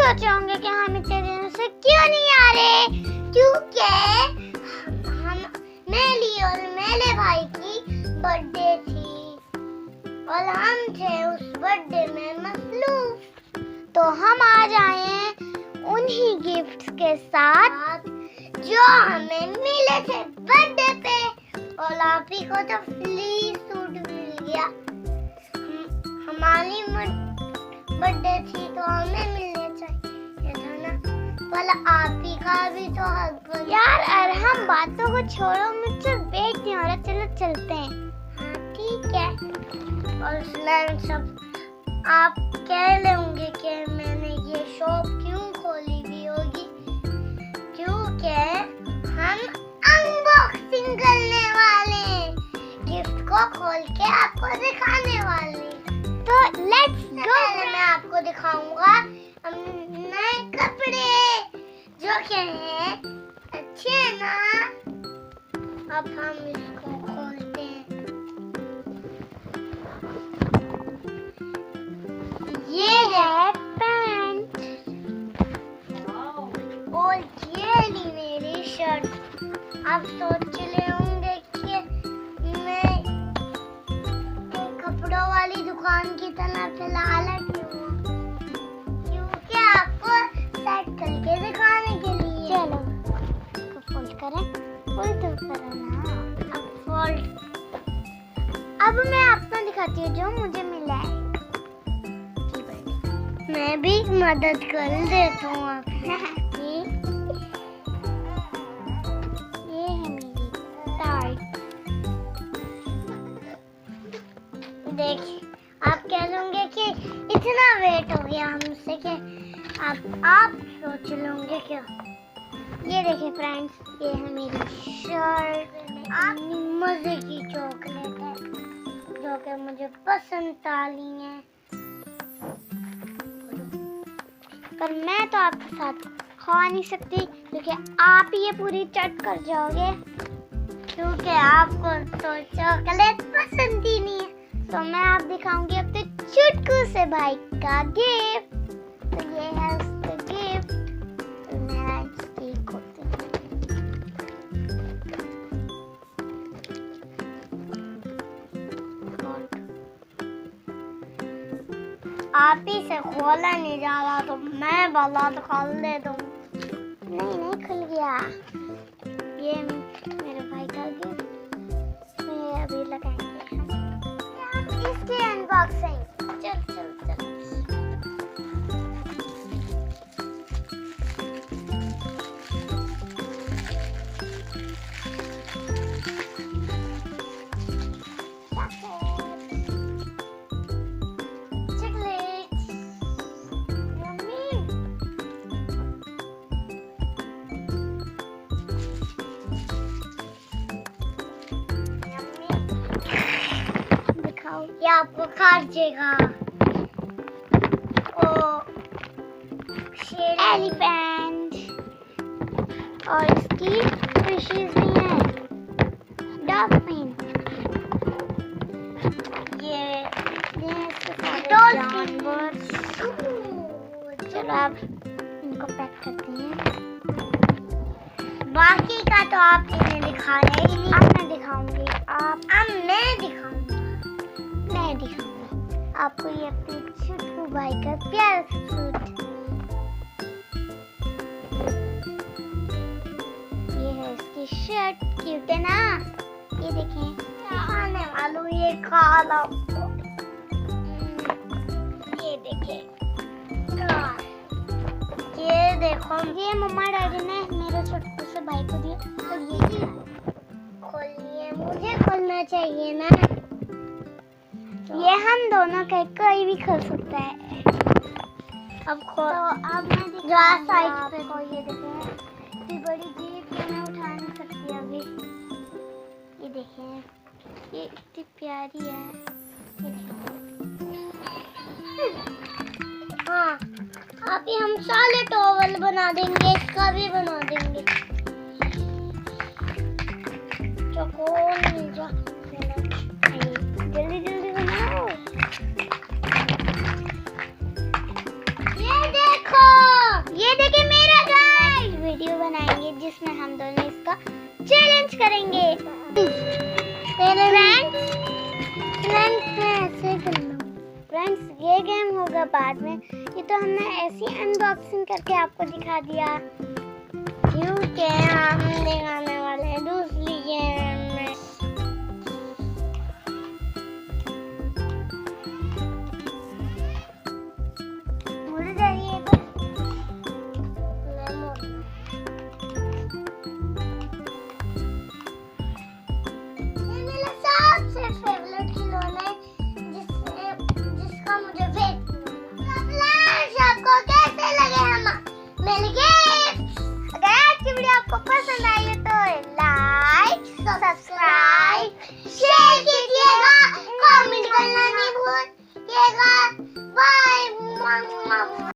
सोच रहे होंगे कि हम इतने दिनों से क्यों नहीं आ रहे, क्योंकि हम मेरी और मेरे भाई की बर्थडे थी और हम थे उस बर्थडे में मसरूफ। तो हम आज आए हैं उन्हीं गिफ्ट्स के साथ जो हमें मिले थे बर्थडे पे। और आपी को तो फ्री सूट मिल गया। हमारी बर्थडे थी तो हमें मिलने चाहिए था ना, वाला आपी का भी तो हक बना। यार अरे हम बातों को छोड़ो, मुझसे वेट नहीं हो रहा, चलो चलते हैं। हाँ ठीक है। और उसमें सब आप कह लेंगे कि मैंने ये शॉप क्यों खोली भी होगी, क्योंकि हम अनबॉक्सिंग करने वाले, गिफ्ट को खोल के आपको दिखाने वाले। तो लेट्स गो। मैं आपको दिखाऊंगा नए कपड़े जो कि हैं अच्छे हैं ना। अब हम इसको खोलते हैं। ये है पैंट और ये ली मेरी शर्ट। आप सोच रहे होंगे कि मैं कपड़ों वाली दुकान की तरह फिलहाल क्योंकि आपको सेट करके दिखाने के लिए। चलो इसको फोल्ड करें, फोल्ड तो करो ना। अब फोल्ड। अब मैं आपको दिखाती हूँ जो मुझे मिला है। मैं भी मदद कर देता हूँ आपकी। ये है मेरी टार्ट। देखिए आप कह लोगे कि इतना वेट हो गया हमसे कि आप सोच लोगे क्या। ये देखिए फ्रेंड्स, ये है मेरी शर्ट। आप मजे की चॉकलेट है जो कि मुझे पसंद आली है, पर मैं तो आपके साथ खा नहीं सकती क्योंकि आप ये पूरी चट कर जाओगे, क्योंकि आपको तो चॉकलेट पसंद ही नहीं है। तो मैं आप दिखाऊंगी अपने चुटकू से भाई का गिफ्ट। तो ये है उसका गिफ्ट। तो मैं इसकी खोलती आप ही से खोला नहीं जा रहा तो मैं वाला तो खोल दे दूं। नहीं खुल गया। ये मेरे भाई का गिफ्ट मैं अभी लगाएंगे इसकी अनबॉक्सिंग। चल ये आपको खाएगा। एलिफेंट और इसकी फिशेस भी हैं, डॉल्फिन। ये जानवर। चलो आप इनको पैक करते हैं। बाकी का तो आप इन्हें दिखाया ही नहीं। अब मैं दिखाऊंगी। मैं दिखाऊंगा आपको ये अपने चुटकू भाई का प्यारा सूट। ये है इसकी शर्ट, क्यूट है ना। ये देखें, खाने वालों ये काला। ये देखें, ये देखो, ये मम्मा डैडी ने मेरे चुटकू से भाई को दिया। तो ये खोलिए, मुझे खोलना चाहिए ना। ये हम दोनों का कोई भी खोल सकता है। अब तो अब मैं दिखाऊंगा आपको। ये देखें, इतनी बड़ी जीप मैं उठा नहीं सकती अभी। ये देखें, ये इतनी प्यारी है। हाँ अभी हम सारे टॉवल बना देंगे, इसका भी बना देंगे। चकोल मिल जा, जल्दी जल्दी बनाओ। ये देखो जिसमें हम दोनों इसका चैलेंज करेंगे। फ्रेंड्स ये गेम होगा बाद में, ये तो हमने ऐसी अनबॉक्सिंग करके आपको दिखा दिया। क्योंकि हम दिखाने वाले हैं दूसरी गेम में। मुझे चाहिए ये मेरा सबसे फेवरेट खिलौना है जिसका मुझे वेट आपको कैसे लगे हम मिल गए। अगर आज की वीडियो आपको पसंद आई है तो लाइक, सब्सक्राइब, शेयर कीजिएगा, कमेंट करना नहीं